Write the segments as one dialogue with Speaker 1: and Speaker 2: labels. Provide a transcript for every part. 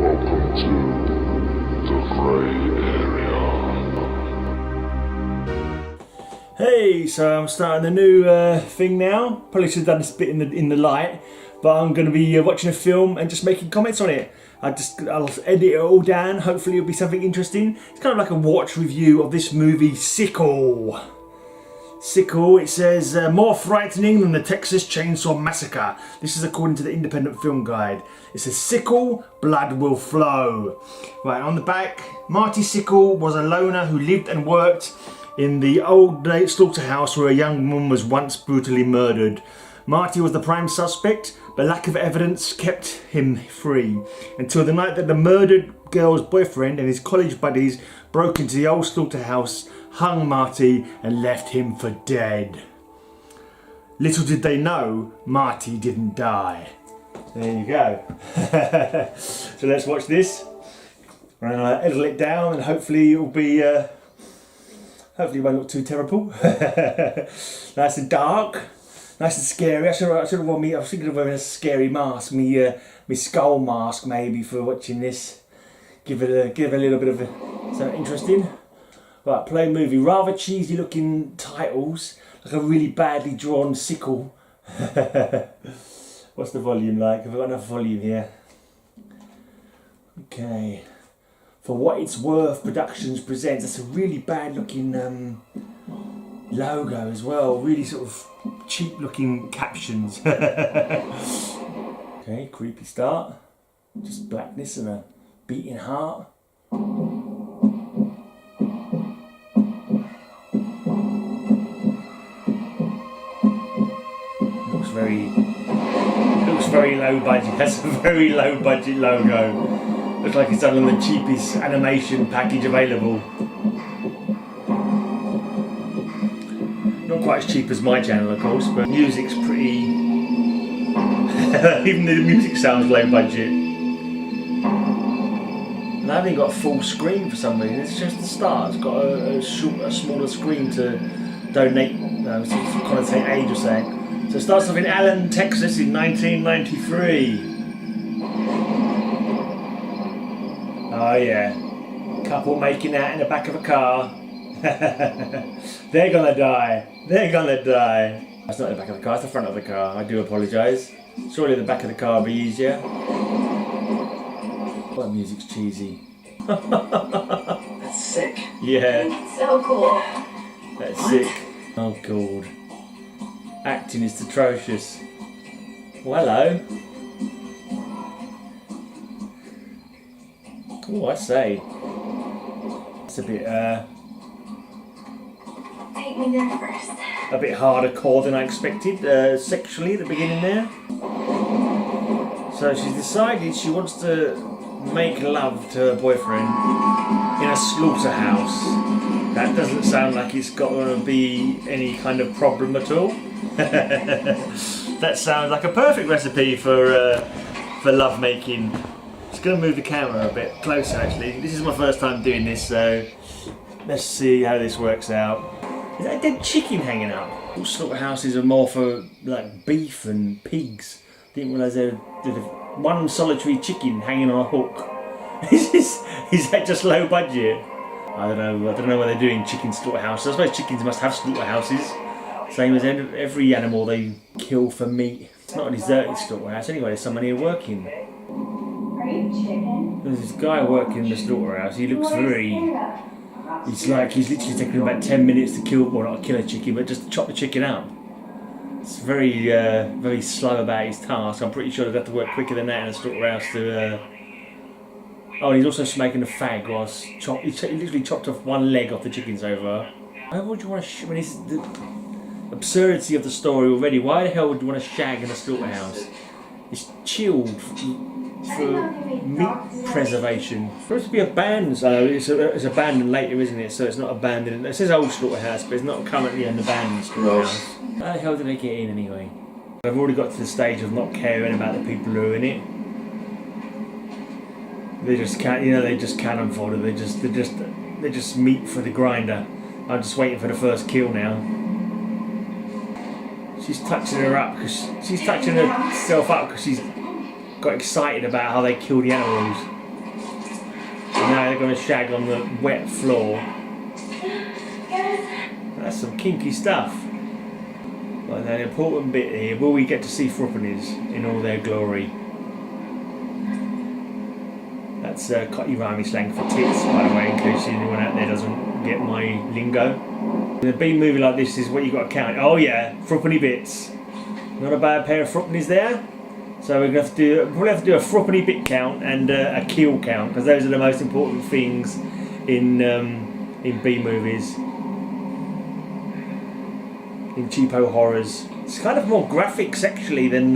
Speaker 1: Welcome to the grey area.
Speaker 2: Hey, so I'm starting a new thing now. Probably should have done this bit in the light, but I'm going to be watching a film and just making comments on it. I'll edit it all down. Hopefully it'll be something interesting. It's kind of like a watch review of this movie, Sickle. Sickle, it says, more frightening than the Texas Chainsaw Massacre. This is according to the Independent Film Guide. It says, Sickle, blood will flow. Right, on the back, Marty Sickle was a loner who lived and worked in the old slaughterhouse where a young woman was once brutally murdered. Marty was the prime suspect, but lack of evidence kept him free until the night that the murdered girl's boyfriend and his college buddies broke into the old slaughterhouse, hung Marty and left him for dead. Little did they know, Marty didn't die. There you go. So let's watch this. I'm going to edit it down and hopefully it'll be, hopefully it won't look too terrible. Nice and dark, nice and scary. I was thinking of wearing a scary mask, me skull mask maybe for watching this. Give it a little bit of something interesting. Right, play movie. Rather cheesy looking titles, like a really badly drawn sickle. What's the volume like? Have I got enough volume here? Okay. For What It's Worth Productions presents. That's a really bad looking logo as well. Really sort of cheap looking captions. Okay, creepy start. Just blackness and a beating heart. Looks very low budget. That's a very low budget logo. Looks like it's done on the cheapest animation package available. Not quite as cheap as my channel, of course, but music's pretty. Even the music sounds low budget. And I haven't got a full screen for some reason. It's just the start. It's got a smaller screen to donate. No, to connotate age or something. So it starts off in Allen, Texas in 1993. Oh yeah, couple making out in the back of a car. They're gonna die. They're gonna die. That's not the back of the car, it's the front of the car. I do apologise. Surely the back of the car would be easier. What music's cheesy.
Speaker 3: That's sick.
Speaker 2: Yeah.
Speaker 3: That's so cool.
Speaker 2: That's sick. Oh god. Acting is atrocious. Well, hello. Oh, I say. It's a bit,
Speaker 3: Take me there first.
Speaker 2: a bit harder core than I expected, sexually at the beginning there. So she's decided she wants to make love to her boyfriend in a slaughterhouse. That doesn't sound like it's got to be any kind of problem at all. That sounds like a perfect recipe for love making. Just going to move the camera a bit closer actually. This is my first time doing this, so let's see how this works out. Is that a dead chicken hanging up? All slaughterhouses are more for like beef and pigs. Didn't realise there's one solitary chicken hanging on a hook. Is that just low budget? I don't know what they're doing chicken slaughterhouses. I suppose chickens must have slaughterhouses. Same as every animal they kill for meat. It's not a deserted slaughterhouse anyway, there's someone here working.
Speaker 3: Are you chicken?
Speaker 2: There's this guy working in the slaughterhouse, he looks very... He's literally taking about 10 minutes to kill, well not kill a chicken, but just to chop the chicken up. It's very, very slow about his task. I'm pretty sure they'd have to work quicker than that in a slaughterhouse to... Oh, and he's also smoking a fag whilst he literally chopped off one leg off the chicken's over. Why would you want to when it's the absurdity of the story already, why the hell would you want to shag in a slaughterhouse? It's chilled for meat preservation. It's supposed to be abandoned, so it's abandoned later, isn't it? So it's not abandoned. It says old slaughterhouse, but it's not currently an abandoned slaughterhouse. How the hell did they get in anyway? I've already got to the stage of not caring about the people who are in it. They just can't, they just cannon fodder. They're just meat for the grinder. I'm just waiting for the first kill now. She's touching her up because she's touching herself up because she's got excited about how they kill the animals. Now they're going to shag on the wet floor.
Speaker 3: Yes.
Speaker 2: That's some kinky stuff. But an important bit here, will we get to see Threepennies in all their glory? That's Cotty Rhymey slang for tits, by the way, in case anyone out there doesn't get my lingo. In a B movie like this is what you got to count. Oh yeah, Threepenny bits. Not a bad pair of Threepennies there. So we're going to probably have to do a Threepenny bit count and a kill count, because those are the most important things in B movies. In cheapo horrors. It's kind of more graphic sexually than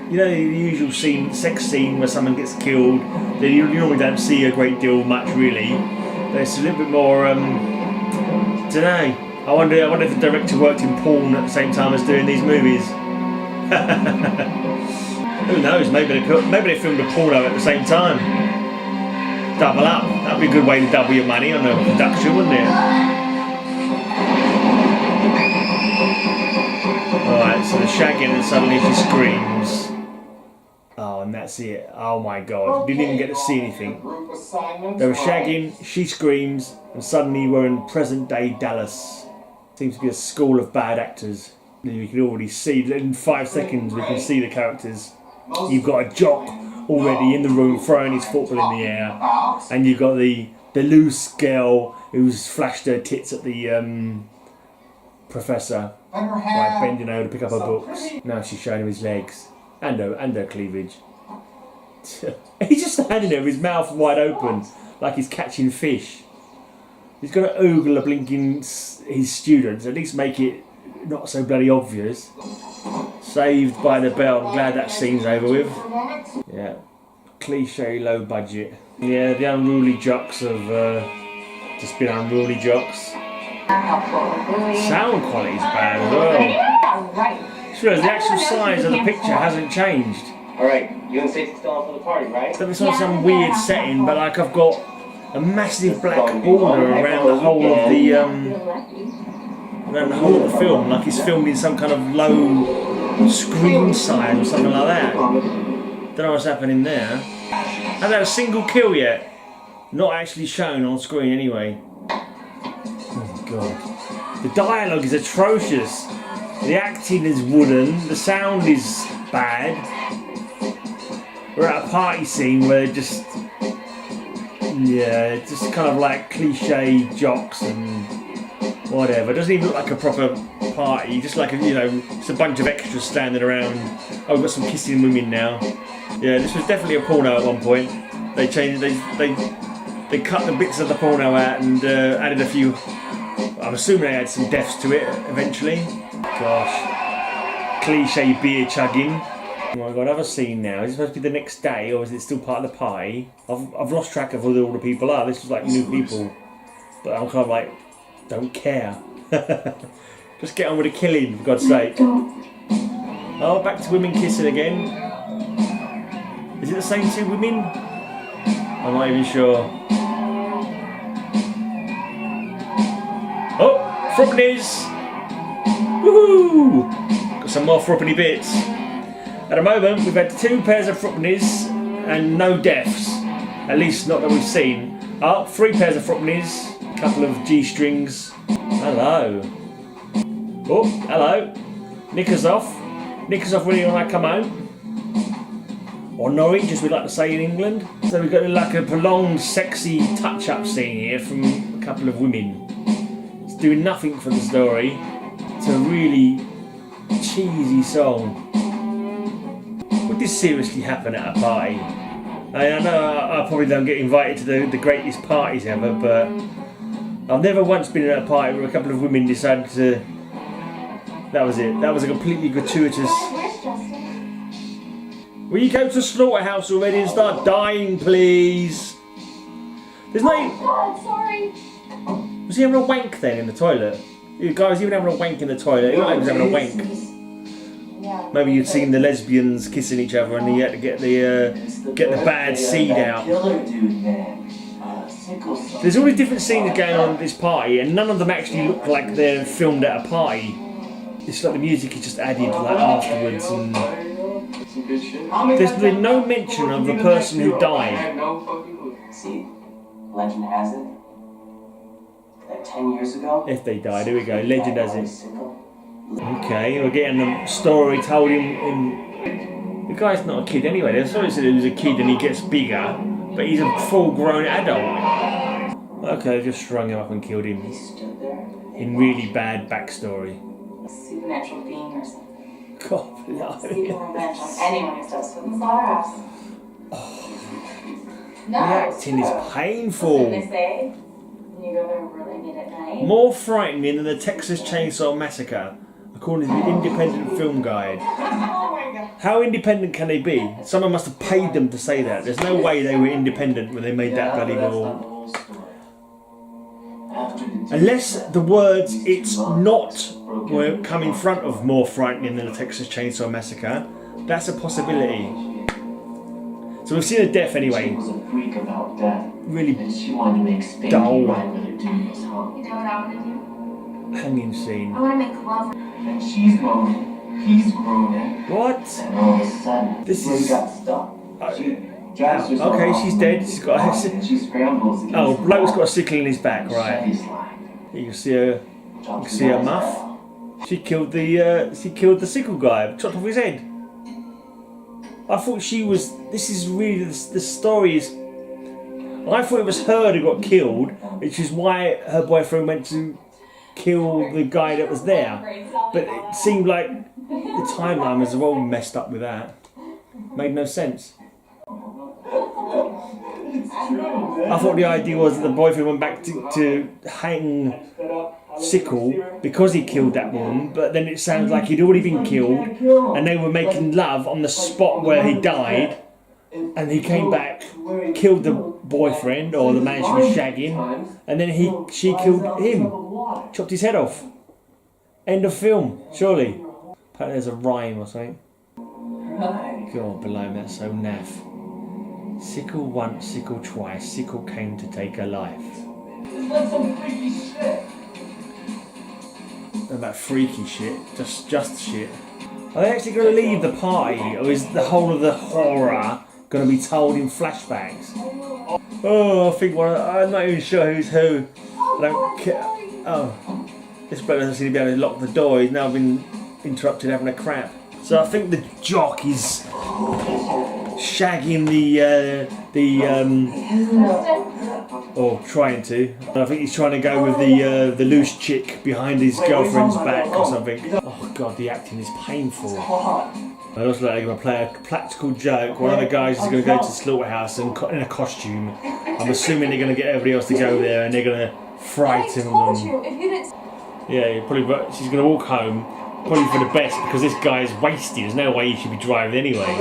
Speaker 2: you know, the usual sex scene where someone gets killed. You normally don't see a great deal much really. But it's a little bit more don't know. I wonder if the director worked in porn at the same time as doing these movies. Who knows, maybe they filmed a porno at the same time. Double up. That'd be a good way to double your money on a production, wouldn't it? Alright, so the shagging and suddenly she screams. Oh, and that's it. Oh my god. Didn't even get to see anything. They were shagging, she screams, and suddenly we're in present day Dallas. Seems to be a school of bad actors. You can already see, in 5 seconds we can see the characters. You've got a jock already in the room throwing his football in the air. And you've got the loose girl who's flashed her tits at the professor. Like bending over to pick up her books. Now she's showing him his legs and her cleavage. He's just standing there with his mouth wide open, like he's catching fish. He's got to ogle the blinking his students. At least make it not so bloody obvious. Saved by the bell. I'm glad that scene's over with. Yeah, cliche low budget. Yeah, the unruly jocks have just been unruly jocks. Sound quality's bad as well. Sure, the actual size of the picture hasn't changed.
Speaker 4: Alright, you and Sickle still on for the party, right?
Speaker 2: So it's not some weird setting, but like I've got a massive black border around the whole of the film, like it's filmed in some kind of low screen size or something like that. Don't know what's happening there. Haven't had a single kill yet. Not actually shown on screen anyway. Oh god. The dialogue is atrocious. The acting is wooden. The sound is bad. We're at a party scene where just... yeah, it's just kind of like cliche jocks and whatever. It doesn't even look like a proper party. Just like, it's a bunch of extras standing around. Oh, we've got some kissing women now. Yeah, this was definitely a porno at one point. They changed... They cut the bits of the porno out and added a few... I'm assuming they add some deaths to it eventually. Gosh. Cliche beer chugging. Oh my god, I've seen now. Is it supposed to be the next day or is it still part of the party? I've lost track of who all the people are. This is like new people. But I'm kind of like, don't care. Just get on with the killing, for God's sake. Oh, back to women kissing again. Is it the same 2 women? I'm not even sure. Oh, Threepennies! Woohoo! Got some more Threepenny bits. At the moment, we've had 2 pairs of Threepennies and no deaths. At least not that we've seen. Oh, 3 pairs of Threepennies, a couple of G-strings. Hello. Oh, hello. Knickers off. Knickers off when you want to come home. Or Norwich, as we like to say in England. So we've got like a prolonged, sexy touch-up scene here from a couple of women. It's doing nothing for the story. It's a really cheesy song. Would this seriously happen at a party? I know I probably don't get invited to the greatest parties ever, but I've never once been at a party where a couple of women decided to... That was it. That was a completely gratuitous... Will you go to the slaughterhouse already and start dying, please? There's no...
Speaker 3: Oh god, sorry.
Speaker 2: Was he having a wank then in the toilet? You guys even having a wank in the toilet? He was having a wank. Maybe you'd seen the lesbians kissing each other and you had to get the bad seed out. There's all these different scenes going on at this party and none of them actually look like they're filmed at a party. It's like the music is just added like afterwards and... There's been no mention of the person who died.
Speaker 4: See, legend has it that 10 years ago.
Speaker 2: If they died, here we go. Legend has it.
Speaker 4: Sickle.
Speaker 2: Okay, we're getting the story told in. The guy's not a kid anyway. They sort of said he was a kid and he gets bigger, but he's a full-grown adult. Okay, they've just strung him up and killed him.
Speaker 4: He stood there.
Speaker 2: In really bad backstory.
Speaker 5: A supernatural being or something.
Speaker 2: God, no.
Speaker 5: Seeking revenge on anyone who steps foot in the slaughterhouse. No,
Speaker 2: The
Speaker 5: it's
Speaker 2: acting is
Speaker 5: true.
Speaker 2: painful.
Speaker 5: Listen, they say when you go there really late at night.
Speaker 2: More frightening than the Texas Chainsaw Massacre, according to the Independent Film Guide. How independent can they be? Someone must have paid them to say that. There's no way they were independent when they made that bloody wall. Unless the words "it's not" were come in front of more frightening than the Texas Chainsaw Massacre, that's a possibility. So we've seen a death anyway.
Speaker 4: She was a freak about death.
Speaker 2: Really
Speaker 4: And she wanted to make space
Speaker 2: dull.
Speaker 4: right where the dude was hung.
Speaker 5: You know what I want to do?
Speaker 2: hanging scene.
Speaker 5: I want to make love.
Speaker 4: And she's moaning. He's groaning.
Speaker 2: What?
Speaker 4: And all of a sudden,
Speaker 2: This
Speaker 4: Lily
Speaker 2: is-
Speaker 4: got stuck. She drags herself
Speaker 2: Okay,
Speaker 4: off
Speaker 2: she's
Speaker 4: the
Speaker 2: dead. She's got a
Speaker 4: wall, and she scrambles against
Speaker 2: Oh,
Speaker 4: the
Speaker 2: bloke's
Speaker 4: wall.
Speaker 2: got a sickle in his back, right?
Speaker 4: Chevy's line.
Speaker 2: You can see her.
Speaker 4: Drops
Speaker 2: see her
Speaker 4: the
Speaker 2: muff?
Speaker 4: knife.
Speaker 2: She killed the sickle guy, chopped off his head. I thought she was. This is really the story is. I thought it was her who got killed, which is why her boyfriend went to kill the guy that was there. But it seemed like the timeline was all messed up with that. Made no sense. I thought the idea was that the boyfriend went back to hang Sickle because he killed that woman, but then it sounds like he'd already been killed and they were making love on the spot where he died, and he came back, killed the boyfriend or the man she was shagging, and then she killed him, chopped his head off. End of film, surely. Apparently there's a rhyme or something. God, below me, that's so naff. Sickle once, sickle twice, Sickle came to take her life.
Speaker 4: It's like some freaky shit.
Speaker 2: About freaky shit, just shit. Are they actually going to leave the party, or is the whole of the horror going to be told in flashbacks? Oh, I think I'm not even sure who's who. I don't care. Oh, this bloke doesn't seem to be able to lock the door. He's now been interrupted having a crap. So I think the jock is shagging or trying to. I think he's trying to go with the loose chick behind his girlfriend's back or something. Oh god, the acting is painful. I also like to play a practical joke. One of the guys is going to go to the slaughterhouse in a costume. I'm assuming they're going to get everybody else to go there and they're going to frighten them. Yeah, probably. She's going to walk home, probably for the best because this guy is wasted. There's no way he should be driving anyway.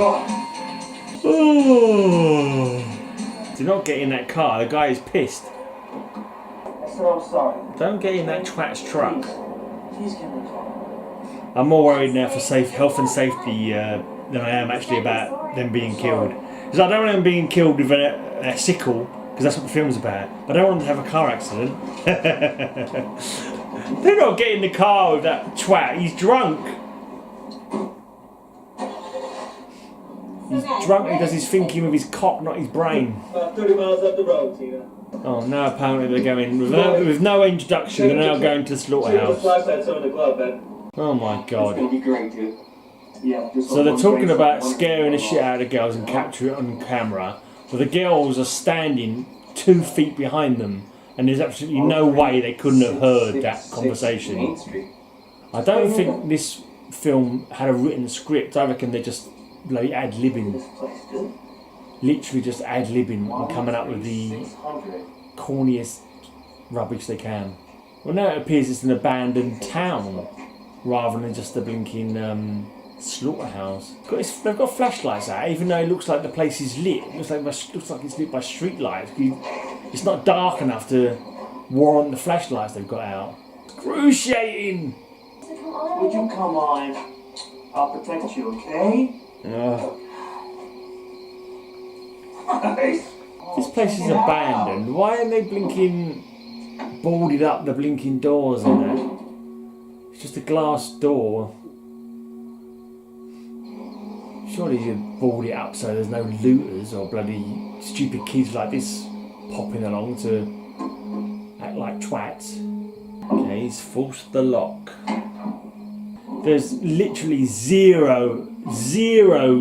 Speaker 2: Oh. Do not get in that car. The guy is pissed.
Speaker 4: I said I'm sorry.
Speaker 2: Don't get in that twat's truck.
Speaker 4: Please give me a call.
Speaker 2: I'm more worried now for health and safety than I am actually about them being killed. Because I don't want them being killed with a sickle, because that's what the film's about. But I don't want them to have a car accident. Do not get in the car with that twat. He's drunk. He's drunk. He does his thinking with his cock, not his brain.
Speaker 4: About 30 miles up the road, Tina.
Speaker 2: Oh, now apparently they're going with no introduction. They're now going to the slaughterhouse.
Speaker 4: Flashlights on the glove, man.
Speaker 2: Oh my god.
Speaker 4: It's gonna be great, dude. Yeah.
Speaker 2: So they're talking about scaring the shit out of the girls and capture it on camera, but the girls are standing 2 feet behind them, and there's absolutely no way they couldn't have heard that conversation. I don't think this film had a written script. I reckon they're just bloody ad-libbing. Literally just ad-libbing and coming up with the corniest rubbish they can. Well, now it appears it's an abandoned town rather than just a blinking slaughterhouse. They've got flashlights out, even though it looks like the place is lit. It looks like it's lit by street lights. It's not dark enough to warrant the flashlights they've got out. Excruciating!
Speaker 4: Would you come on? I'll protect you, okay?
Speaker 2: This place is abandoned. Why are they blinking, boarded up the blinking doors in there? It's just a glass door. Surely you'd board it up so there's no looters or bloody stupid kids like this popping along to act like twats. Okay, he's forced the lock. There's literally zero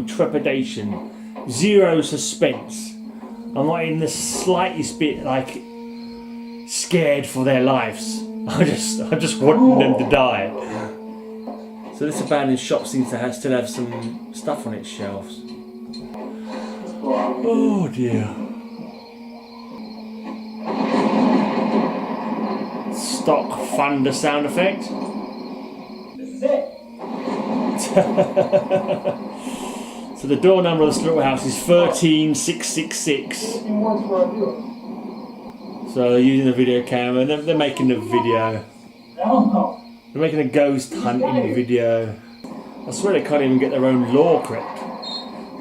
Speaker 2: trepidation, zero suspense. I'm not in the slightest bit like scared for their lives. I just want them to die. So this abandoned shop seems to still have some stuff on its shelves. Oh dear. Stock thunder sound effect.
Speaker 4: This is it.
Speaker 2: So the door number of the slaughterhouse is 13666. So they're using the video camera and they're making the video. They're making a ghost hunting video. I swear they can't even get their own law correct.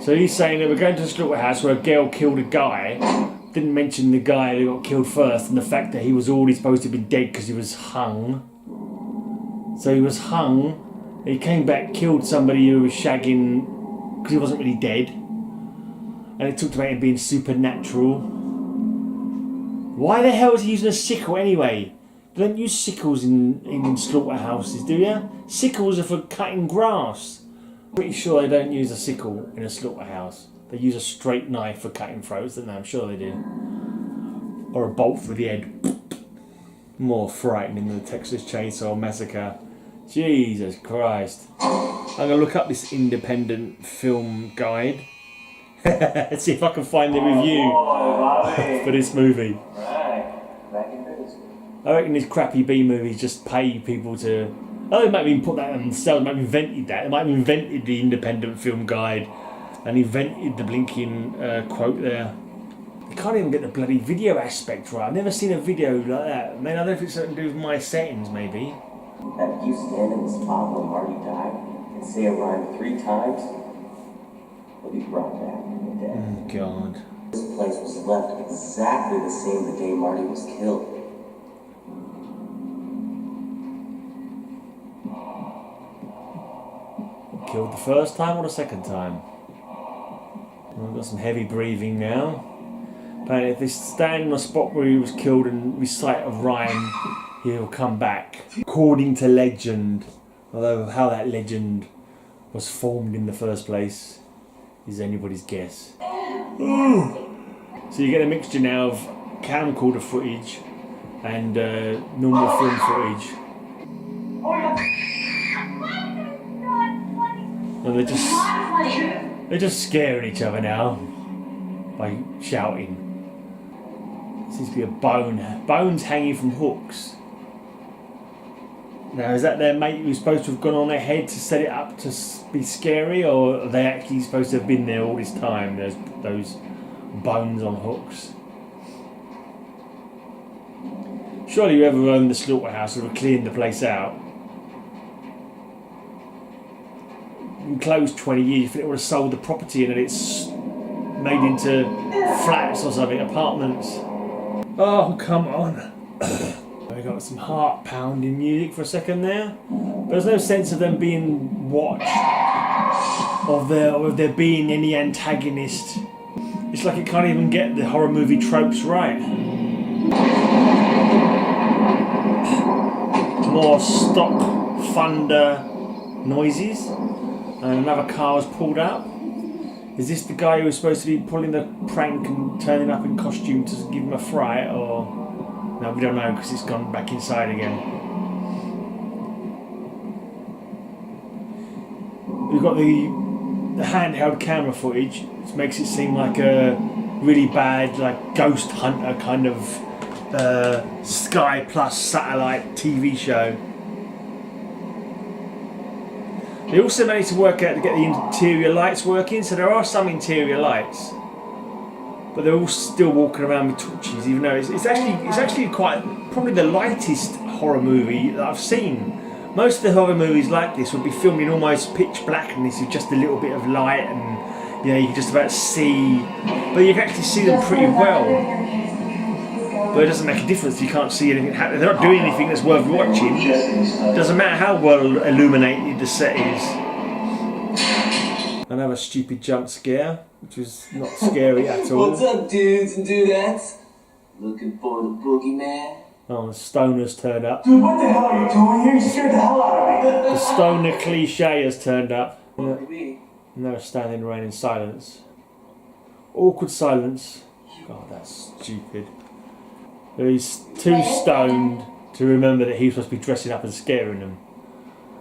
Speaker 2: So he's saying that we're going to the slaughterhouse where a girl killed a guy. Didn't mention the guy who got killed first and the fact that he was already supposed to be dead because he was hung. So he was hung. He came back, killed somebody who was shagging because he wasn't really dead. And it talked about him being supernatural. Why the hell is he using a sickle anyway? You don't use sickles in slaughterhouses, do you? Sickles are for cutting grass. Pretty sure they don't use a sickle in a slaughterhouse. They use a straight knife for cutting throats, don't they? I'm sure they do. Or a bolt through the head. More frightening than the Texas Chainsaw Massacre. Jesus Christ. I'm going to look up this independent film guide. Let's see if I can find the review for this movie. I reckon these crappy B movies just pay people to... Oh, they might even put that on themselves, they might have invented that. They might have invented the independent film guide and invented the blinking quote there. You can't even get the bloody video aspect right. I've never seen a video like that. I mean, I don't know if it's something to do with my settings, maybe.
Speaker 4: And if you stand in the spot where Marty died and say a rhyme 3 times, he'll be brought back from the dead.
Speaker 2: Oh, God.
Speaker 4: This place was left exactly the same the day Marty was killed.
Speaker 2: Killed the first time or the second time? We've got some heavy breathing now. Apparently if they stand on a spot where he was killed and recite a rhyme, he'll come back. According to legend, although how that legend was formed in the first place is anybody's guess. So you get a mixture now of camcorder footage and normal film footage. And they're just scaring each other now by shouting. Seems to be a bones hanging from hooks. Now is that their mate who's supposed to have gone on their head to set it up to be scary, or are they actually supposed to have been there all this time? There's those bones on hooks. Surely whoever owned the slaughterhouse would have cleaned the place out. Been closed 20 years, you think it would have sold the property and then it's made into flats or something, apartments. Oh, come on. We got some heart pounding music for a second there. But there's no sense of them being watched, of there being any antagonist. It's like it can't even get the horror movie tropes right. More stock thunder noises. And another car was pulled up. Is this the guy who was supposed to be pulling the prank and turning up in costume to give him a fright, or... No, we don't know because it's gone back inside again. We've got the handheld camera footage, which makes it seem like a really bad, like Ghost Hunter kind of Sky Plus satellite TV show. They also managed to work out to get the interior lights working, so there are some interior lights, but they're all still walking around with torches, even though it's actually quite probably the lightest horror movie that I've seen. Most of the horror movies like this would be filmed in almost pitch blackness with just a little bit of light, and you can just about see, but you can actually see them pretty well. But it doesn't make a difference if you can't see anything happening. They're not doing anything that's worth watching. Doesn't matter how well illuminated the set is. Another stupid jump scare, which was not scary at all.
Speaker 6: What's up, dudes and dudettes?
Speaker 4: Looking for the boogeyman?
Speaker 2: Oh, the stoner's turned up.
Speaker 4: Dude, what the hell are you doing here? You scared the hell out of me.
Speaker 2: The stoner cliche has turned up.
Speaker 4: Maybe.
Speaker 2: No standing around in silence. Awkward silence. God, that's stupid. He's too stoned to remember that he's supposed to be dressing up and scaring them.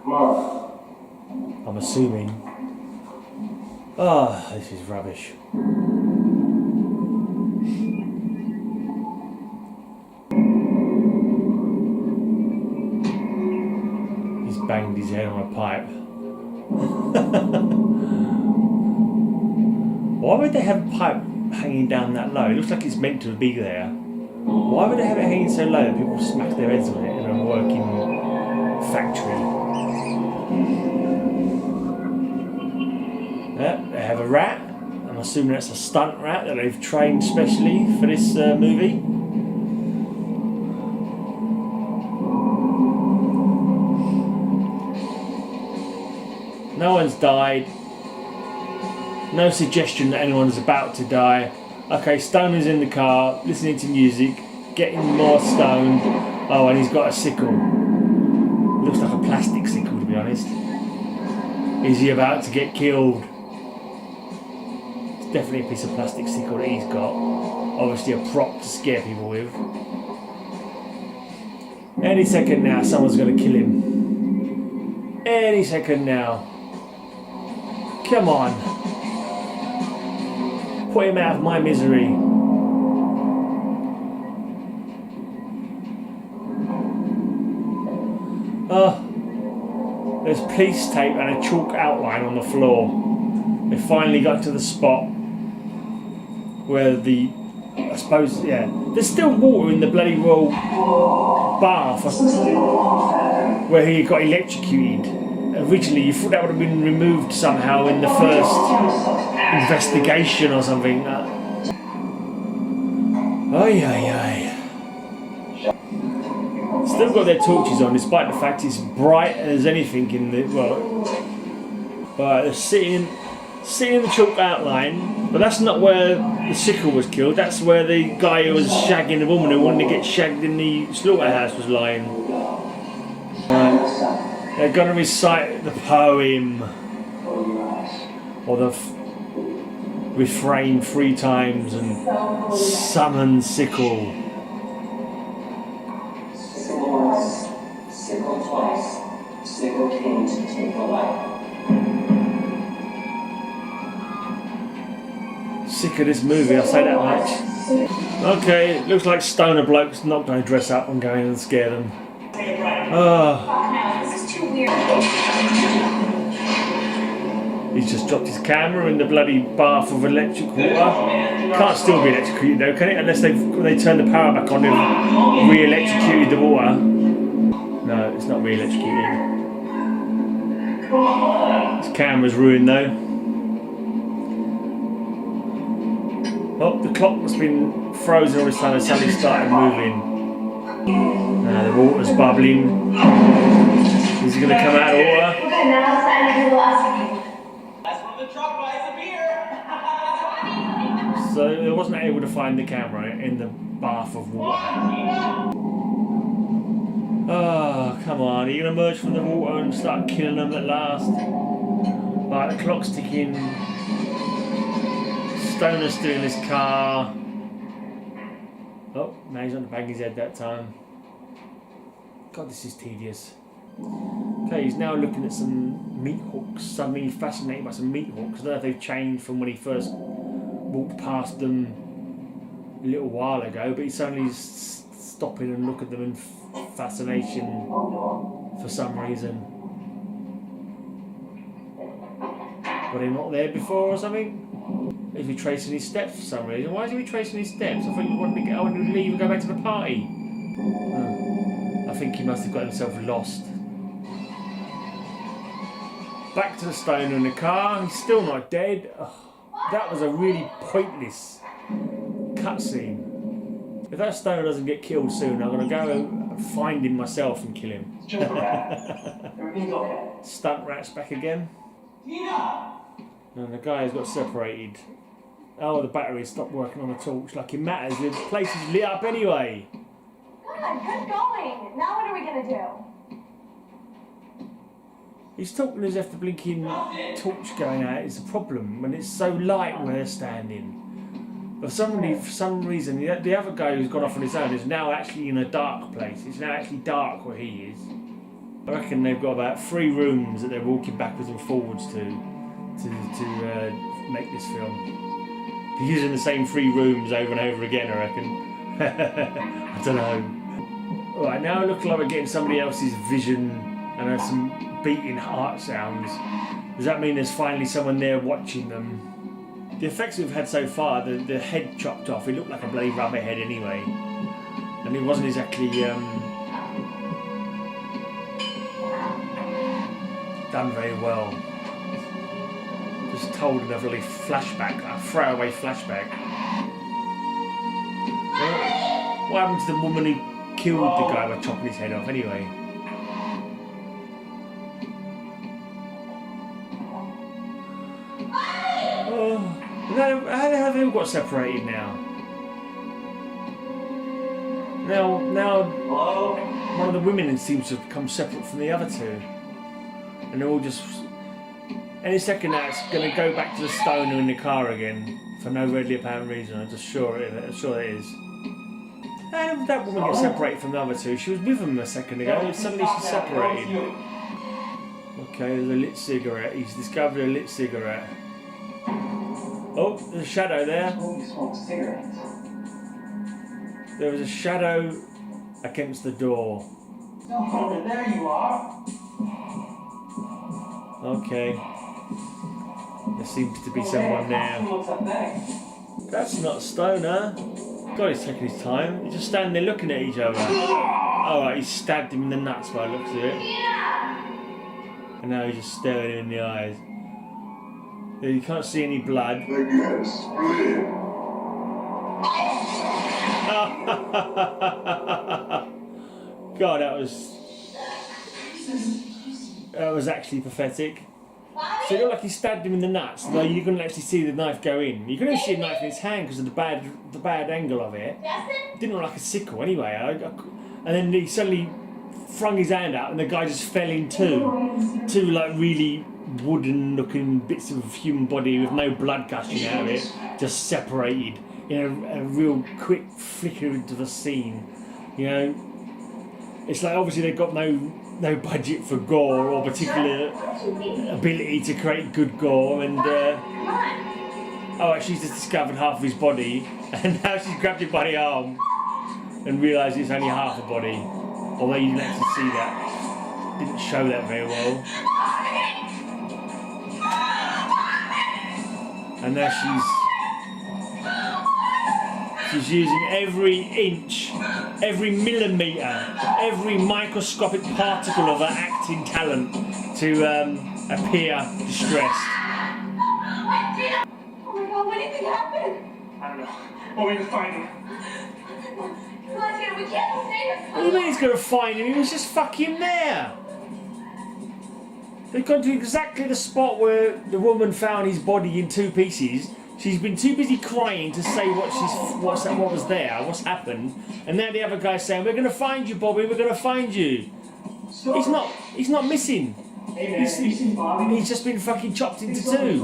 Speaker 4: Come on.
Speaker 2: I'm assuming. Ah, this is rubbish. He's banged his head on a pipe. Why would they have a pipe hanging down that low? It looks like it's meant to be there. Why would they have it hanging so low that people smack their heads on it in a working factory? They have a rat. I'm assuming that's a stunt rat that they've trained specially for this movie. No one's died. No suggestion that anyone's about to die. Okay, Stoner's in the car, listening to music, getting more stoned. Oh, and he's got a sickle. Looks like a plastic sickle, to be honest. Is he about to get killed? It's definitely a piece of plastic sickle that he's got. Obviously a prop to scare people with. Any second now, someone's going to kill him. Any second now. Come on. Put him out of my misery. There's police tape and a chalk outline on the floor. They finally got to the spot where I suppose, there's still water in the bloody Royal bath where he got electrocuted. Originally, you thought that would have been removed somehow in the first investigation or something. Still got their torches on, despite the fact it's bright as anything in the they're sitting in the chalk outline, but that's not where the sickle was killed. That's where the guy who was shagging the woman who wanted to get shagged in the slaughterhouse was lying. They're going to recite the poem or the refrain 3 times and summon Sickle.
Speaker 4: Sickle once, sickle twice, sickle came to take a life.
Speaker 2: Sick of this movie, I'll say that much. Okay, looks like stoner bloke's not going to dress up and go in and scare them.
Speaker 3: This is too weird.
Speaker 2: He's just dropped his camera in the bloody bath of electric water. Can't still be electrocuted though, can it? Unless they turn the power back on and re-electrocuted the water. No, it's not re-electrocuted. His camera's ruined though. Oh, the clock has been frozen all this time and suddenly started moving. The water's bubbling. Is he going to come out of the water?
Speaker 3: Okay, now it's time to do the last one.
Speaker 4: That's when the truck buys a beer.
Speaker 2: So they wasn't able to find the camera in the bath of water. Oh, come on. Are you going to emerge from the water and start killing them at last? Right, the clock's ticking. Stoner's still in his car. Oh, now he's on to bang his head that time. God, this is tedious. Okay, he's now looking at some meat hooks. Suddenly fascinated by some meat hooks. I don't know if they've changed from when he first walked past them a little while ago, but he's suddenly stopping and looking at them in fascination for some reason. Were they not there before or something? Is he retracing his steps for some reason? Why is he retracing his steps? I thought you wanted to leave and go back to the party. I think he must have got himself lost. Back to the stoner in the car. He's still not dead. That was a really pointless cutscene. If that stoner doesn't get killed soon, I'm going to go and find him myself and kill him.
Speaker 4: It's just a rat. Everything's okay.
Speaker 2: Stunt rat's back again.
Speaker 4: Tina!
Speaker 2: And the guy has got separated. Oh, the battery stopped working on the torch. Like it matters. The place is lit up anyway.
Speaker 5: Good going. Now what are we gonna do?
Speaker 2: He's talking as if the blinking torch going out is a problem when it's so light where they're standing. But for some reason, the other guy who's gone off on his own is now actually in a dark place. It's now actually dark where he is. I reckon they've got about 3 rooms that they're walking backwards and forwards to make this film. They're using the same 3 rooms over and over again, I reckon. I don't know. Alright, now it looks like we're getting somebody else's vision and there's some beating heart sounds. Does that mean there's finally someone there watching them? The effects we've had so far, the head chopped off, it looked like a bloody rubber head anyway. And it wasn't exactly done very well. Just told in a really flashback, a throwaway flashback. What happened to the woman who killed the guy by chopping his head off anyway? Oh, how the hell have they all got separated now? Now one of the women seems to have become separate from the other 2. And they're all just... Any second now it's going to go back to the stoner in the car again for no readily apparent reason. I'm just sure it is. How did that woman get separated from the other 2? She was with them a second ago and suddenly she's separated. Okay, there's a lit cigarette. He's discovered a lit cigarette. Oh, there's a shadow there.
Speaker 4: Who smokes cigarettes?
Speaker 2: There was a shadow against the door.
Speaker 4: Oh, there you are.
Speaker 2: Okay. There seems to be someone there. That's not Stoner. God, he's taking his time. He's just standing there looking at each other. Alright, he stabbed him in the nuts by the looks of it. And now he's just staring him in the eyes. You can't see any blood. God, that was actually pathetic. So it looked like he stabbed him in the nuts, though you couldn't actually see the knife go in. You couldn't see a knife in his hand because of the bad angle of it. It didn't look like a sickle anyway. And then he suddenly flung his hand out and the guy just fell in two like really wooden looking bits of human body with no blood gushing out of it, just separated in a real quick flicker into the scene. You know, it's like obviously they've got no budget for gore or particular ability to create good gore, and she's just discovered half of his body and now she's grabbed him by the arm and realised it's only half a body, although you didn't actually see that, didn't show that very well. And now she's using every inch, every millimetre, every microscopic particle of her acting talent to appear distressed.
Speaker 5: Oh my God, what do you think happened?
Speaker 4: I don't know. Want me to find him?
Speaker 5: Montana, we can't stay here.
Speaker 2: What do you mean he's going to find him? He was just fucking there. They've gone to exactly the spot where the woman found his body in 2 pieces. She's been too busy crying to say what was there, what's happened, and now the other guy's saying, "We're going to find you, Bobby. We're going to find you." He's not missing. He's just been fucking chopped into 2.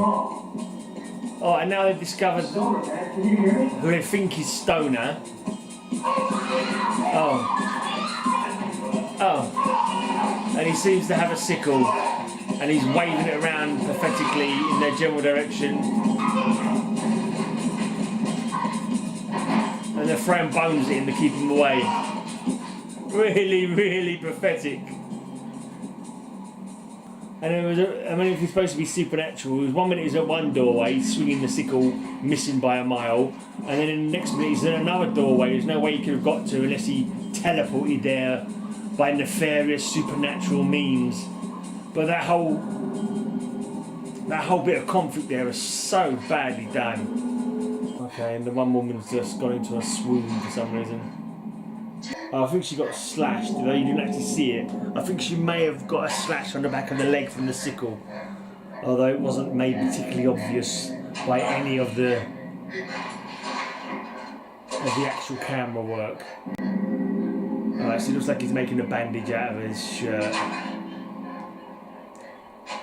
Speaker 2: Oh, and now they've discovered who they think is Stoner. Oh, and he seems to have a sickle. And he's waving it around pathetically in their general direction. And they're throwing bones at him to keep him away. Really, really pathetic. And it was, if he's supposed to be supernatural, it was 1 minute he's at one doorway, swinging the sickle, missing by a mile. And then in the next minute he's in another doorway, there's no way he could have got to unless he teleported there by nefarious supernatural means. But that whole bit of conflict there was so badly done. Okay, and the one woman's just gone into a swoon for some reason. I think she got slashed, though you didn't actually see it. I think she may have got a slash on the back of the leg from the sickle. Although it wasn't made particularly obvious by any of the of the actual camera work. Alright, so it looks like he's making a bandage out of his shirt.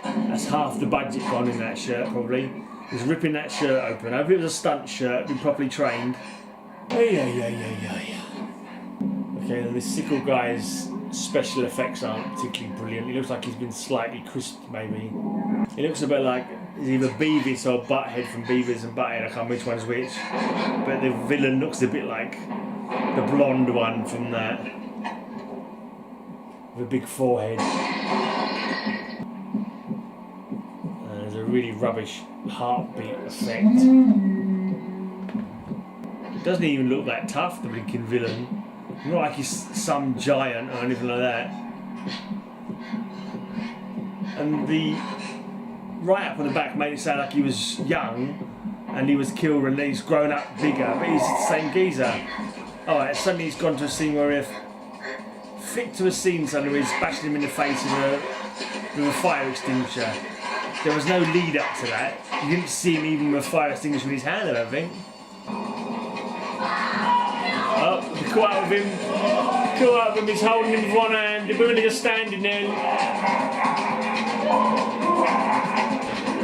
Speaker 2: That's half the budget gone in that shirt, probably. He's ripping that shirt open. I hope it was a stunt shirt, been properly trained. Yeah. Okay, then this Sickle guy's special effects aren't particularly brilliant. He looks like he's been slightly crisped, maybe. It looks a bit like it's either Beavis or Butthead from Beavis and Butthead. I can't remember which one's which. But the villain looks a bit like the blonde one from that. With a big forehead. There's a really rubbish heartbeat effect. It doesn't even look that tough, the blinking villain. Not like he's some giant or anything like that. And the write-up on the back made it sound like he was young and he was killed and he's grown up bigger, but he's the same geezer. Alright, suddenly he's gone to a scene where fit to a scene suddenly where he's bashing him in the face with a fire extinguisher. There was no lead up to that. You didn't see him even with a fire extinguisher in his hand, I don't think. Oh, they caught out with him. Caught out with him, he's holding him with one hand. The women are just standing there.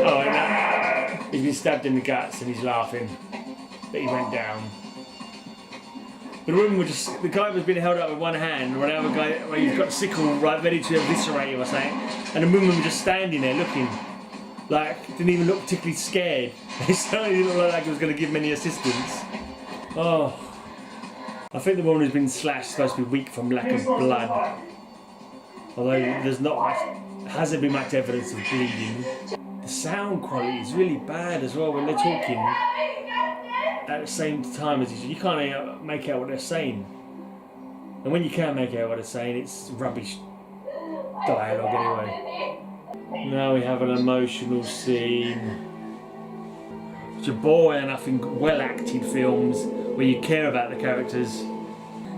Speaker 2: Oh, and he's been stabbed in the guts and he's laughing. But he went down. The woman was just, the guy was being held up with one hand, or another guy, where he's got a sickle right ready to eviscerate him or something. And the woman was just standing there looking. Like, didn't even look particularly scared. It certainly didn't look like he was going to give him any assistance. Oh. I think the woman who's been slashed is supposed to be weak from lack of blood. Although there's not much, hasn't been much evidence of bleeding. The sound quality is really bad as well when they're talking at the same time as you can't make out what they're saying. And when you can make out what they're saying, it's rubbish dialogue anyway. Now we have an emotional scene. It's a boring, I think, well-acted films where you care about the characters.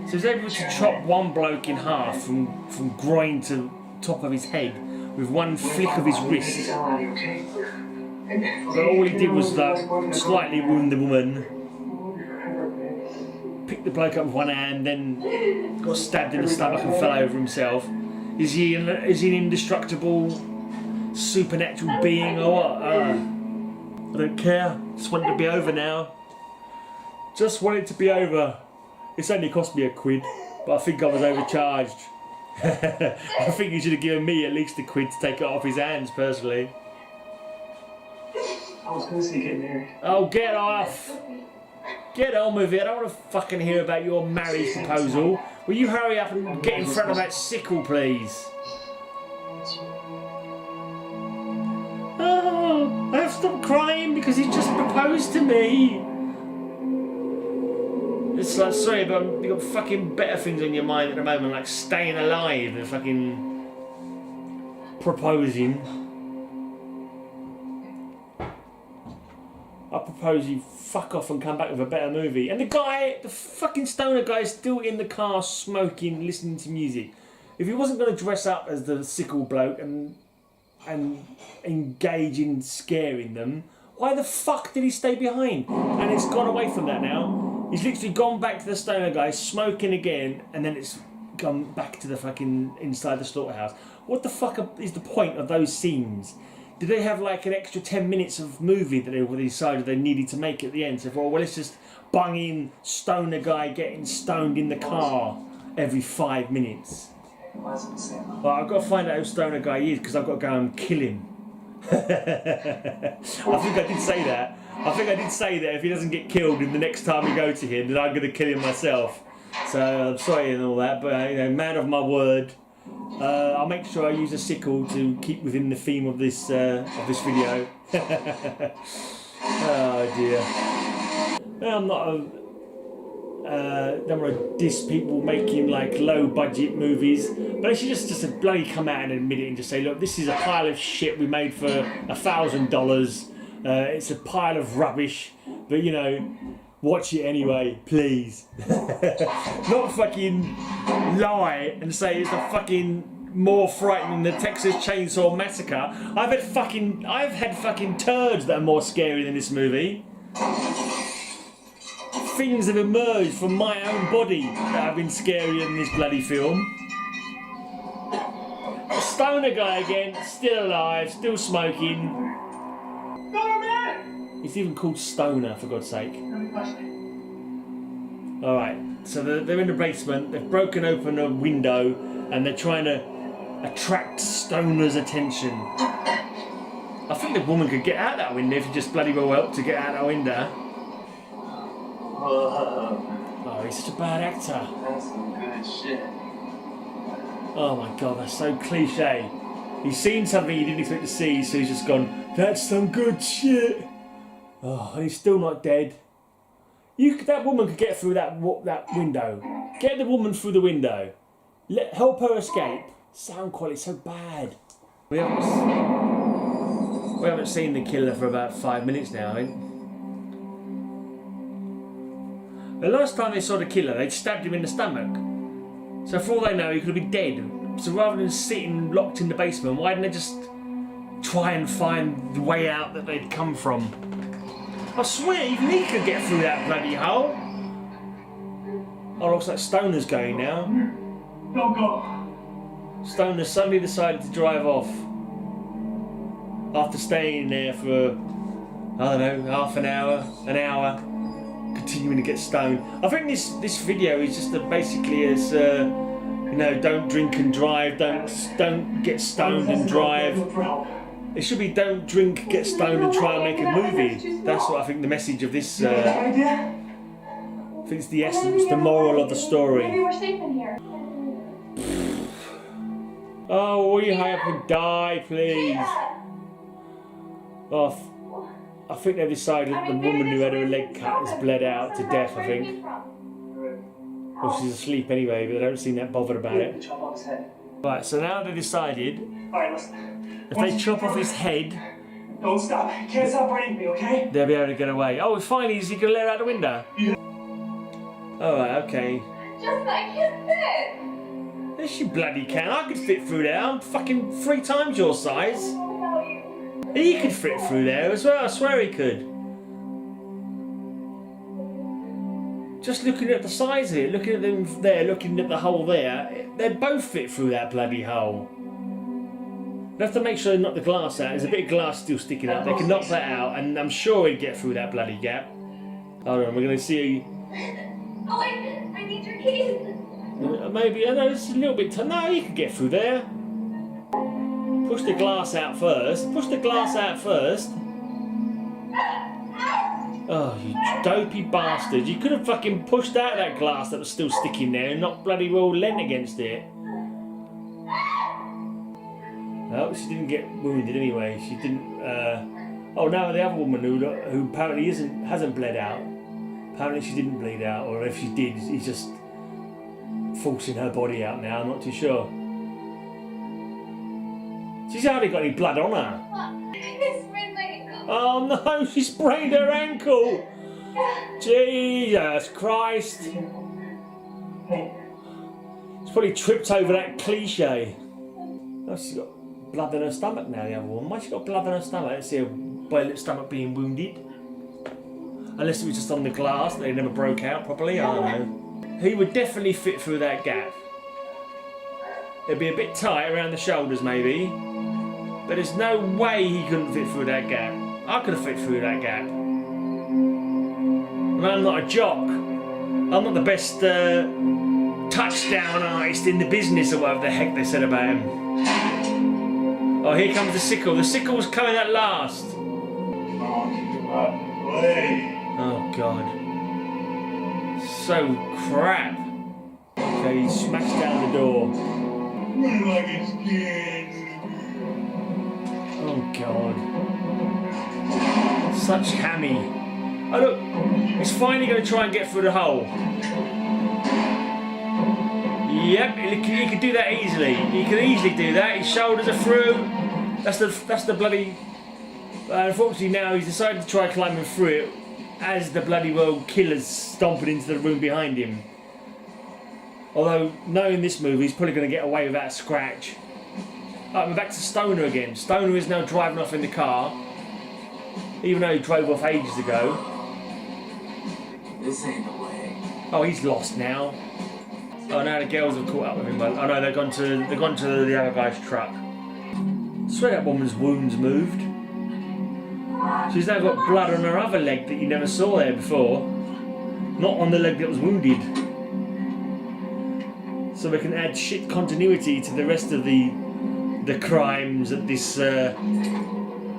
Speaker 2: So he's able to chop one bloke in half from groin to top of his head with one flick of his wrist. But all he did was slightly wound the woman, picked the bloke up with one hand, then got stabbed in the stomach and fell over himself. Is he an indestructible supernatural being or what? I don't care. Just want it to be over now. Just want it to be over. It's only cost me £1, but I think I was overcharged. I think you should have given me at least £1 to take it off his hands, personally.
Speaker 4: I was going to say get married.
Speaker 2: Oh, get off! Get on with it. I don't want to fucking hear about your marriage proposal. Will you hurry up and get in front of that Sickle, please? Oh, I have to stop crying because he's just proposed to me. It's like, sorry, but you've got fucking better things on your mind at the moment, like staying alive and fucking proposing. I propose you fuck off and come back with a better movie. And the fucking stoner guy is still in the car smoking, listening to music. If he wasn't going to dress up as the Sickle bloke and engage in scaring them, why the fuck did he stay behind? And it's gone away from that now. He's literally gone back to the stoner guy, smoking again, and then it's gone back to the fucking inside the slaughterhouse. What the fuck is the point of those scenes? Did they have like an extra 10 minutes of movie that they decided they needed to make at the end? So, well, let's just bung in stoner guy getting stoned in the car every 5 minutes. Well, I've got to find out who stoner guy is because I've got to go and kill him. I think I did say that. I think I did say that if he doesn't get killed in the next time we go to him, then I'm going to kill him myself. So I'm sorry and all that, but you know, man of my word. I'll make sure I use a sickle to keep within the theme of this video. Oh dear. Well, I'm not don't want to diss people making like low budget movies, but they should just bloody come out and admit it and just say, look, this is a pile of shit we made for $1,000. It's a pile of rubbish, but you know, watch it anyway, please. Not fucking lie and say it's a fucking more frightening than the Texas Chainsaw Massacre. I've had fucking turds that are more scary than this movie. things have emerged from my own body that have been scarier than this bloody film. A stoner guy again, still alive, still smoking. He's even called Stoner, for God's sake. Alright, so they're in the basement, they've broken open a window and they're trying to attract Stoner's attention. I think the woman could get out that window if you just bloody well helped to get out that window. Oh, he's such a bad actor.
Speaker 4: That's some good shit.
Speaker 2: Oh my god, that's so cliche. He's seen something he didn't expect to see, so he's just gone, that's some good shit. Oh, and he's still not dead. That woman could get through that window. Get the woman through the window. Help her escape. Sound quality's so bad. We haven't seen the killer for about 5 minutes now, I think. The last time they saw the killer, they'd stabbed him in the stomach. So for all they know, he could have been dead. So rather than sitting locked in the basement, why didn't they just try and find the way out that they'd come from? I swear, even he could get through that bloody hole. Oh, looks like Stoner's going now.
Speaker 4: Don't go.
Speaker 2: Stoner suddenly decided to drive off. After staying there for, I don't know, half an hour, continuing to get stoned. I think this video is just basically as, you know, don't drink and drive, don't get stoned and drive. It should be don't drink, get stoned and try and make a movie. That's what I think the message of this, I think it's the essence, the moral of the story.
Speaker 5: Maybe we're safe in here.
Speaker 2: Oh, will you hurry up and die, please? Oh, I think they've decided that the woman who had her leg cut has bled out to death, I think. Well, she's asleep anyway, but they don't seem that bothered about it.
Speaker 4: Chop off his head.
Speaker 2: Right, so now they decided
Speaker 4: Alright, listen.
Speaker 2: if they chop off his head,
Speaker 4: Don't stop. Can't stop breathing me, okay?
Speaker 2: they'll be able to get away. Oh, finally, is he going to let her out the window?
Speaker 4: Yeah.
Speaker 2: Alright, okay.
Speaker 5: Just I can't fit.
Speaker 2: Yes, you bloody can. I could fit through there. I'm fucking 3 times your size.
Speaker 5: Without you.
Speaker 2: He could fit through there as well. I swear he could. Just looking at the size of it, looking at them there, looking at the hole there, they both fit through that bloody hole. They have to make sure they knock the glass out. There's a bit of glass still sticking out. They can knock that out, and I'm sure he'd get through that bloody gap. Hold on, we're going to see.
Speaker 5: Oh, I need your keys.
Speaker 2: Maybe, I know it's a little bit. No, you could get through there. Push the glass out first. Push the glass out first. Oh, you dopey bastard. You could have fucking pushed out that glass that was still sticking there and not bloody well leant against it. Oh, she didn't get wounded anyway. She didn't. Oh, now the other woman who apparently hasn't bled out. Apparently she didn't bleed out, or if she did, he's just forcing her body out now. I'm not too sure. She's hardly got any blood on her.
Speaker 5: It's midnight.
Speaker 2: Oh no, she sprained her ankle. Jesus Christ. She's probably tripped over that cliche. Oh, she's got blood in her stomach now, the other one. Why she got blood in her stomach? I don't see her stomach being wounded. Unless it was just on the glass that they never broke out properly, I don't know. He would definitely fit through that gap. It'd be a bit tight around the shoulders maybe, but there's no way he couldn't fit through that gap. I could have fit through that gap. And I'm not a jock. I'm not the best touchdown artist in the business or whatever the heck they said about him. Oh, here comes the sickle. The sickle's coming at last. Oh God. So crap. Okay, he smashed down the door. Oh God. Such hammy. Oh look, he's finally going to try and get through the hole. Yep, he could do that easily. He could easily do that. His shoulders are through. That's the bloody... unfortunately now he's decided to try climbing through it as the bloody world killer's stomping into the room behind him. Although, knowing this movie, he's probably going to get away without a scratch. Alright, we're back to Stoner again. Stoner is now driving off in the car, even though he drove off ages ago.
Speaker 4: This ain't the way.
Speaker 2: Oh, he's lost now. Oh, now the girls have caught up with him. Oh no, they've gone to the other guy's truck. I swear that woman's wounds moved. She's now got blood on her other leg that you never saw there before. Not on the leg that was wounded. So we can add shit continuity to the rest of the crimes at this. Oh,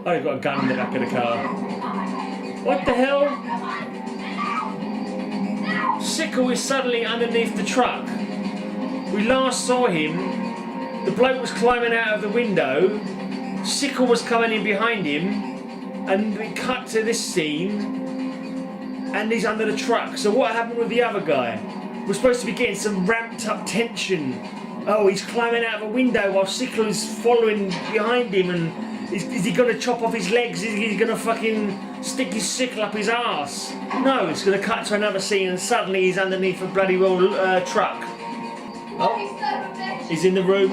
Speaker 2: they've got a gun in the back of the car. What the hell? Sickle is suddenly underneath the truck. We last saw him. The bloke was climbing out of the window. Sickle was coming in behind him, and we cut to this scene, and he's under the truck. So what happened with the other guy? We're supposed to be getting some ramped up tension. Oh, he's climbing out of a window while Sickle is following behind him, and is he going to chop off his legs? Is he going to fucking stick his sickle up his arse? No, it's going to cut to another scene, and suddenly he's underneath a bloody well truck. Oh, he's in the room.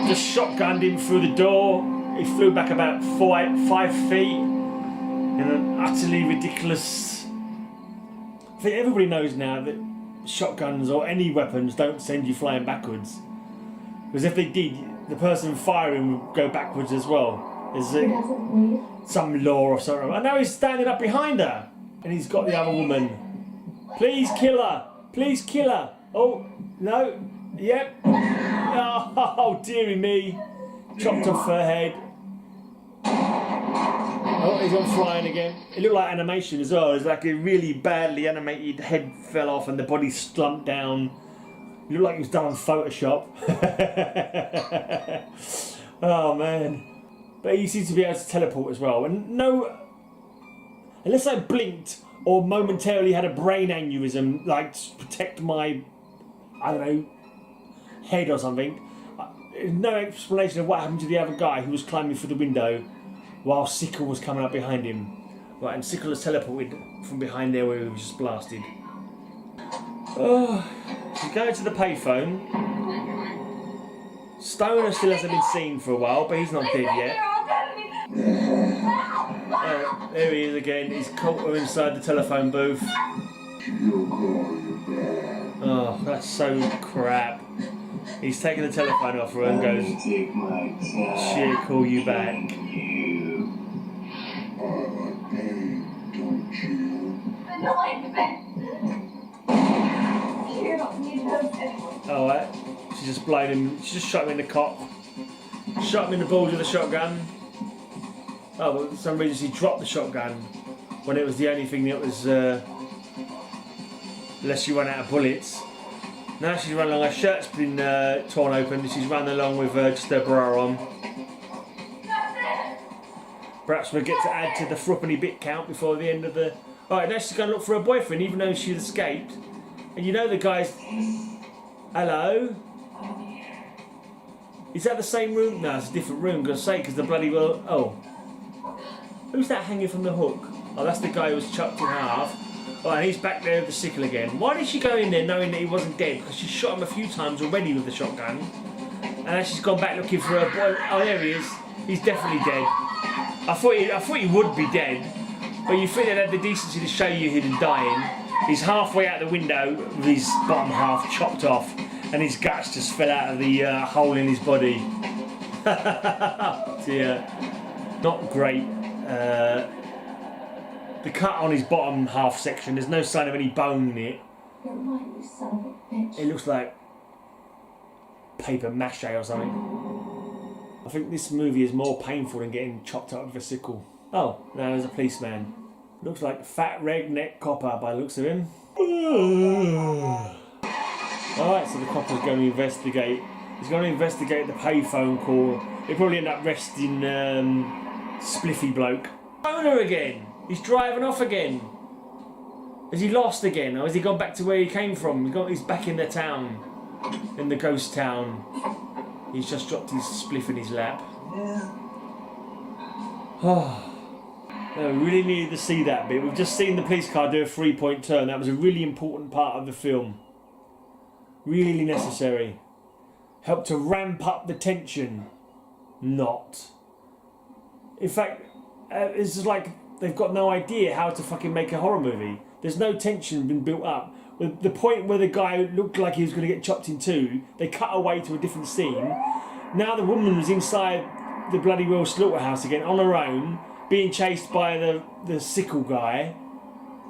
Speaker 2: Just shotgunned him through the door. He flew back about 5 feet in an utterly ridiculous. I think everybody knows now that shotguns or any weapons don't send you flying backwards. Because if they did, the person firing would go backwards as well. Is it some law or something? And now he's standing up behind her, and he's got the other woman. Please kill her! Please kill her! Oh no! Yep. Oh dearie me! Chopped off her head. Oh, he's on flying again. It looked like animation as well. It's like a really badly animated head fell off and the body slumped down. It looked like it was done on Photoshop. Oh man. But he seems to be able to teleport as well. And no, unless I blinked or momentarily had a brain aneurysm, like to protect my, I don't know, head or something. No explanation of what happened to the other guy who was climbing through the window while Sickle was coming up behind him. Right, and Sickle has teleported from behind there where he was just blasted. Oh, she's going to the payphone. Stoner still hasn't been seen for a while, but he's not dead yet. There he is again. He's caught her inside the telephone booth. Oh, that's so crap. He's taking the telephone off her and goes, she'll call you back. Alright, she just blowed him, she just shot him in the cock. Shot him in the balls with a shotgun. Oh, well, for some reason she dropped the shotgun when it was the only thing that was, unless she ran out of bullets. Now she's run along, her shirt's been torn open, she's run along with just her bra on. Perhaps we'll get to add to the threepenny bit count before the end of the... Alright, now she's going to look for her boyfriend, even though she'd escaped. And you know the guy's... Hello? Is that the same room? No, it's a different room, I'm going to say, because the bloody... well. Oh. Who's that hanging from the hook? Oh, that's the guy who was chopped in half. Oh, and he's back there with the sickle again. Why did she go in there knowing that he wasn't dead? Because she shot him a few times already with the shotgun. And now she's gone back looking for her boy. Oh, there he is. He's definitely dead. I thought he would be dead. But you think they'd have the decency to show you he'd dying. He's halfway out the window with his bottom half chopped off. And his guts just fell out of the hole in his body. Dear. Not great. The cut on his bottom half section, there's no sign of any bone in it. It looks like paper mache or something. I think this movie is more painful than getting chopped up with a sickle. Oh, now there's a policeman. Looks like fat redneck copper by the looks of him. Alright, so the copper's going to investigate. He's going to investigate the payphone call. He'll probably end up arresting Spliffy bloke. Owner again! He's driving off again. Has he lost again? Or has he gone back to where he came from? He's back in the town. In the ghost town. He's just dropped his spliff in his lap. Oh. No, we really needed to see that bit. We've just seen the police car do a 3-point turn. That was a really important part of the film. Really necessary. Helped to ramp up the tension. Not. In fact, it's just like they've got no idea how to fucking make a horror movie. There's no tension been built up. The point where the guy looked like he was going to get chopped in two, they cut away to a different scene. Now the woman was inside the bloody well slaughterhouse again on her own, being chased by the Sickle guy,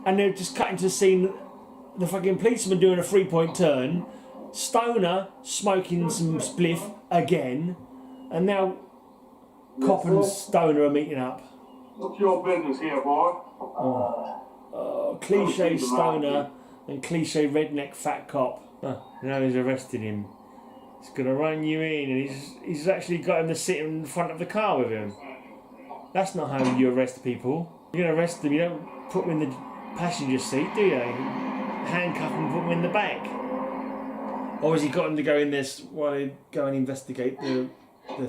Speaker 2: and they're just cutting to the scene, the fucking policeman doing a 3-point turn, Stoner smoking some spliff again, and now Cop and Stoner are meeting up.
Speaker 6: What's your business here, boy?
Speaker 2: Cliche Stoner and cliche redneck fat cop. Now he's arrested him. He's gonna run you in, and he's actually got him to sit in front of the car with him. That's not how you arrest people. You're gonna arrest them, you don't put them in the passenger seat, do you? Handcuff them and put them in the back. Or has he got them to go in this while they go and investigate the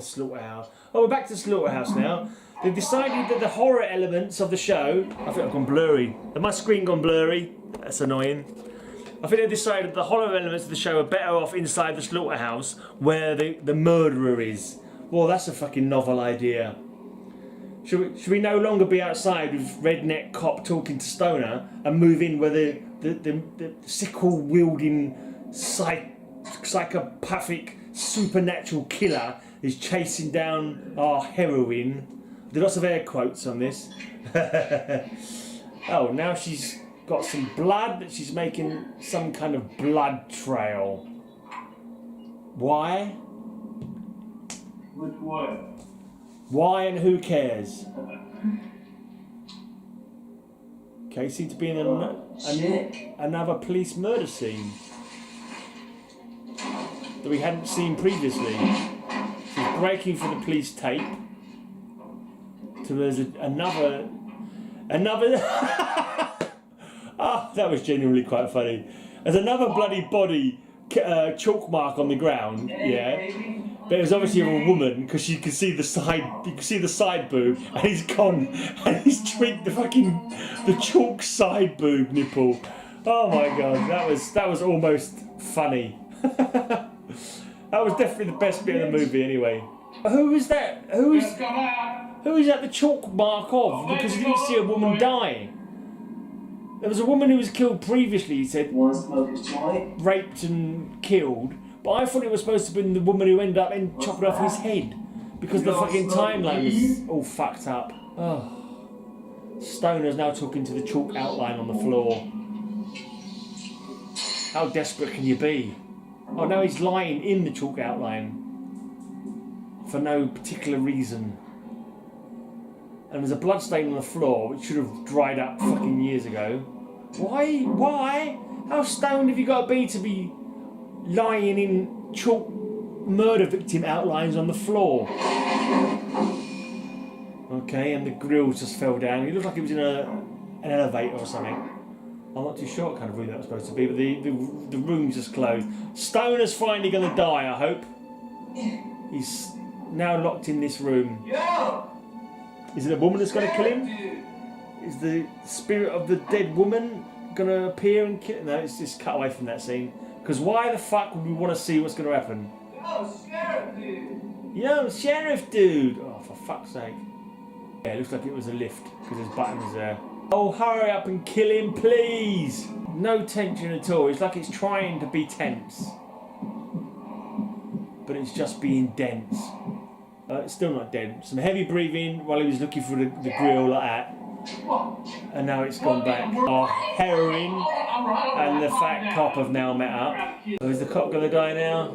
Speaker 2: slaughterhouse? Oh, we're back to the slaughterhouse now. They've decided that the horror elements of the show... I think I've gone blurry. Has my screen gone blurry? That's annoying. I think they've decided the horror elements of the show are better off inside the slaughterhouse where the murderer is. Well, that's a fucking novel idea. Should we no longer be outside with redneck cop talking to Stoner and move in where the sickle wielding psychopathic supernatural killer is chasing down our heroine? There's lots of air quotes on this. Oh, now she's got some blood that she's making some kind of blood trail. Why?
Speaker 6: Which way?
Speaker 2: Why and who cares? Okay, seems to be in another police murder scene that we hadn't seen previously. She's breaking for the police tape. So there's another. Ah, that was genuinely quite funny. There's another bloody body chalk mark on the ground. Yeah. But it was obviously of a woman because you can see the side. You can see the side boob, and he's gone and he's tweaked the chalk side boob nipple. Oh my god, that was almost funny. That was definitely the best bit of the movie, anyway. Who is that? Who is that the chalk mark of? Because you didn't see a woman die. There was a woman who was killed previously. He said, raped and killed. But I thought it was supposed to be the woman who ended up chopping off his head because the fucking timeline was all fucked up. Oh. Stoner's now talking to the chalk outline on the floor. How desperate can you be? Oh, now he's lying in the chalk outline for no particular reason. And there's a blood stain on the floor which should have dried up fucking years ago. Why? Why? How stoned have you got to be lying in chalk murder victim outlines on the floor? Okay, and the grills just fell down. It looked like it was in an elevator or something. I'm not too sure what kind of room that was supposed to be, but the room's just closed. Stoner's finally going to die, I hope. He's now locked in this room. Is it a woman that's going to kill him? Is the spirit of the dead woman going to appear and kill him? No, it's just cut away from that scene. Because why the fuck would we want to see what's going to happen? Yo, sheriff dude! Oh, for fuck's sake. Yeah, it looks like it was a lift, because there's buttons there. Oh, hurry up and kill him, please! No tension at all. It's like it's trying to be tense. But it's just being dense. It's still not dead. Some heavy breathing while he was looking for the grill like that. And now it's gone back. Our heroine and the fat cop have now met up. Oh, is the cop going to die now?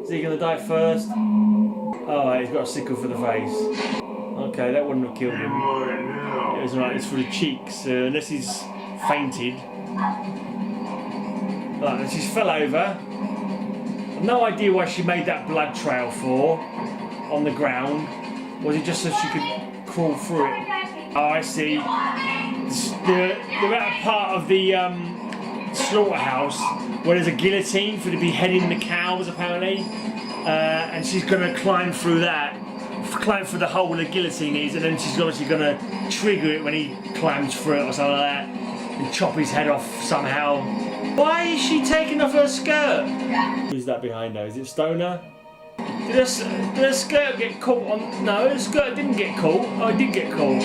Speaker 2: Is he going to die first? Oh, he's got a sickle for the face. Okay, that wouldn't have killed him. It was alright, it's for the cheeks, unless he's fainted. Right, and she's fell over. I've no idea why she made that blood trail for on the ground. Was it just so she could crawl through it? Oh, I see. They're at a part of the slaughterhouse where there's a guillotine for to be beheading the cows, apparently. And she's going to climb through that. Climb through the hole where the guillotine is, and then she's obviously going to trigger it when he climbs through it or something like that. And chop his head off somehow. Why is she taking off her skirt? Who's that behind her? Is it Stoner? Did the skirt get caught on? No, the skirt didn't get caught. Oh, it did get caught.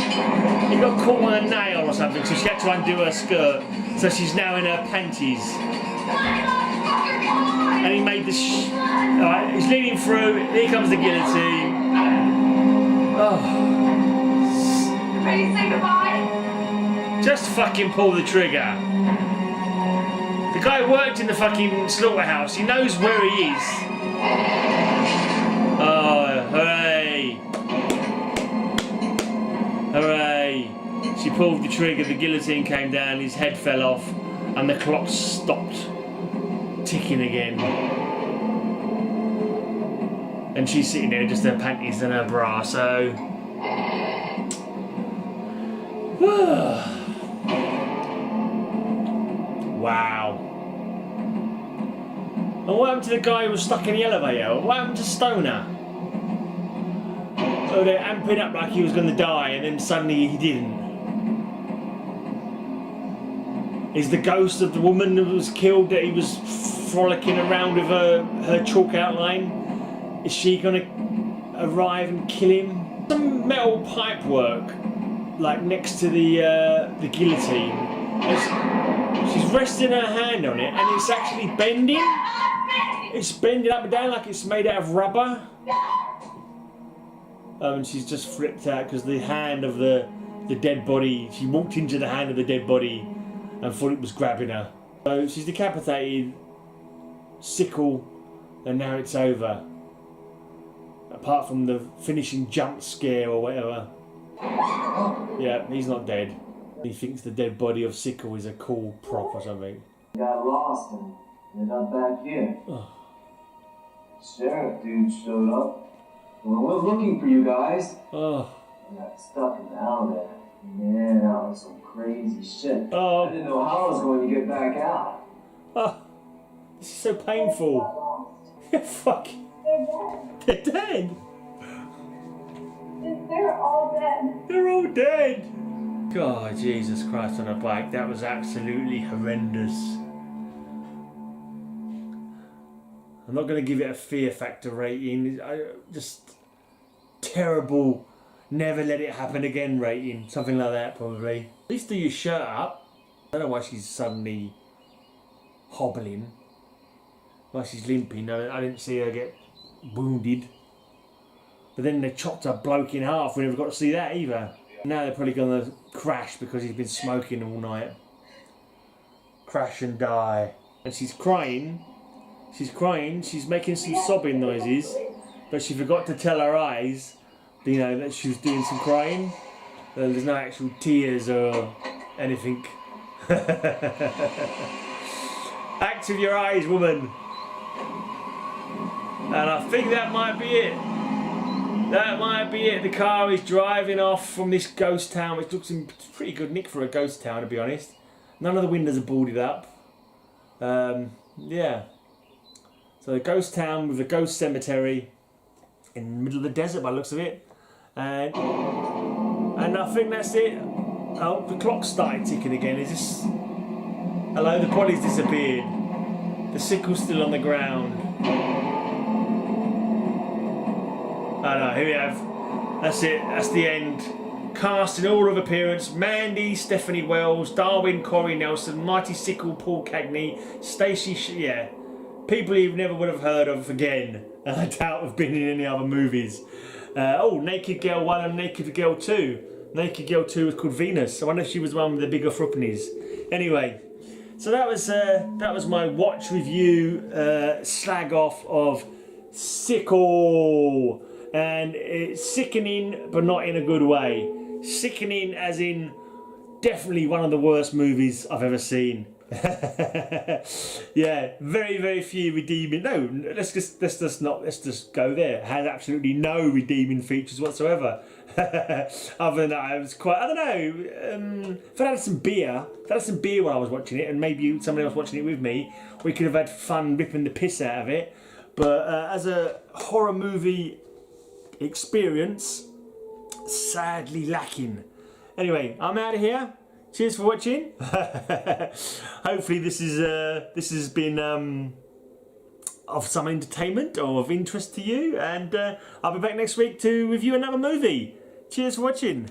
Speaker 2: It got caught on a nail or something, so she had to undo her skirt. So she's now in her panties. And he made the Alright, he's leaning through. Here comes the guillotine. Oh.
Speaker 5: Ready to say goodbye?
Speaker 2: Just fucking pull the trigger. The guy worked in the fucking slaughterhouse. He knows where he is. Oh, hooray. Hooray. She pulled the trigger, the guillotine came down, his head fell off, and the clock stopped ticking again. And she's sitting there just her panties and her bra, so... Wow. And what happened to the guy who was stuck in the elevator? What happened to Stoner? Oh, they're amping up like he was going to die, and then suddenly he didn't. Is the ghost of the woman that was killed, that he was frolicking around with her chalk outline, is she going to arrive and kill him? Some metal pipe work, like next to the guillotine. She's resting her hand on it, and it's actually bending. It's bending up and down like it's made out of rubber. And she's just flipped out because the hand of the dead body, she walked into the hand of the dead body and thought it was grabbing her. So she's decapitated, Sickle, and now it's over. Apart from the finishing jump scare or whatever. Yeah, he's not dead. He thinks the dead body of Sickle is a cool prop or something.
Speaker 4: Got lost and ended up back here. Sheriff dude showed up. We were looking for you guys.
Speaker 2: Oh.
Speaker 4: I got stuck in the elevator. Man, that was some crazy shit.
Speaker 2: Oh.
Speaker 4: I didn't know how I was going to get back out.
Speaker 2: Oh. This is so painful. Fuck.
Speaker 5: They're dead.
Speaker 2: They're dead.
Speaker 5: They're all dead.
Speaker 2: They're all dead. God, Jesus Christ on a bike. That was absolutely horrendous. I'm not going to give it a fear factor rating. Just terrible, never let it happen again rating. Something like that, probably. At least do your shirt up. I don't know why she's suddenly hobbling. Why she's limping. I didn't see her get wounded. But then they chopped her bloke in half. We never got to see that either. Now they're probably going to crash because he's been smoking all night. Crash and die. And she's crying. She's crying. She's making some sobbing noises. But she forgot to tell her eyes, you know, that she was doing some crying. There's no actual tears or anything. Act with your eyes, woman. And I think that might be it. That might be it. The car is driving off from this ghost town, which looks in pretty good nick for a ghost town, to be honest. None of the windows are boarded up. Yeah. So the ghost town with a ghost cemetery in the middle of the desert by the looks of it. And I think that's it. Oh, the clock started ticking again. Is this... Hello, the body's disappeared. The sickle's still on the ground. Oh no, here we have. That's it, that's the end. Cast in all of appearance: Mandy, Stephanie Wells, Darwin, Corey Nelson, Marty Sickle, Paul Cagney, Stacey, yeah. People you never would have heard of again. And I doubt have been in any other movies. Oh, Naked Girl 1 and Naked Girl 2. Naked Girl 2 was called Venus. I wonder if she was one with the bigger frupnies. Anyway, so that was my watch review slag off of Sickle. And it's sickening, but not in a good way. Sickening as in definitely one of the worst movies I've ever seen. Yeah, very, very few redeeming. No, let's just go there. It has absolutely no redeeming features whatsoever. Other than that, I was quite, I don't know. If I had some beer while I was watching it, and maybe somebody else watching it with me, we could have had fun ripping the piss out of it. But as a horror movie experience, sadly lacking. Anyway, I'm out of here. Cheers for watching. Hopefully this has been of some entertainment or of interest to you, and I'll be back next week to review another movie. Cheers for watching.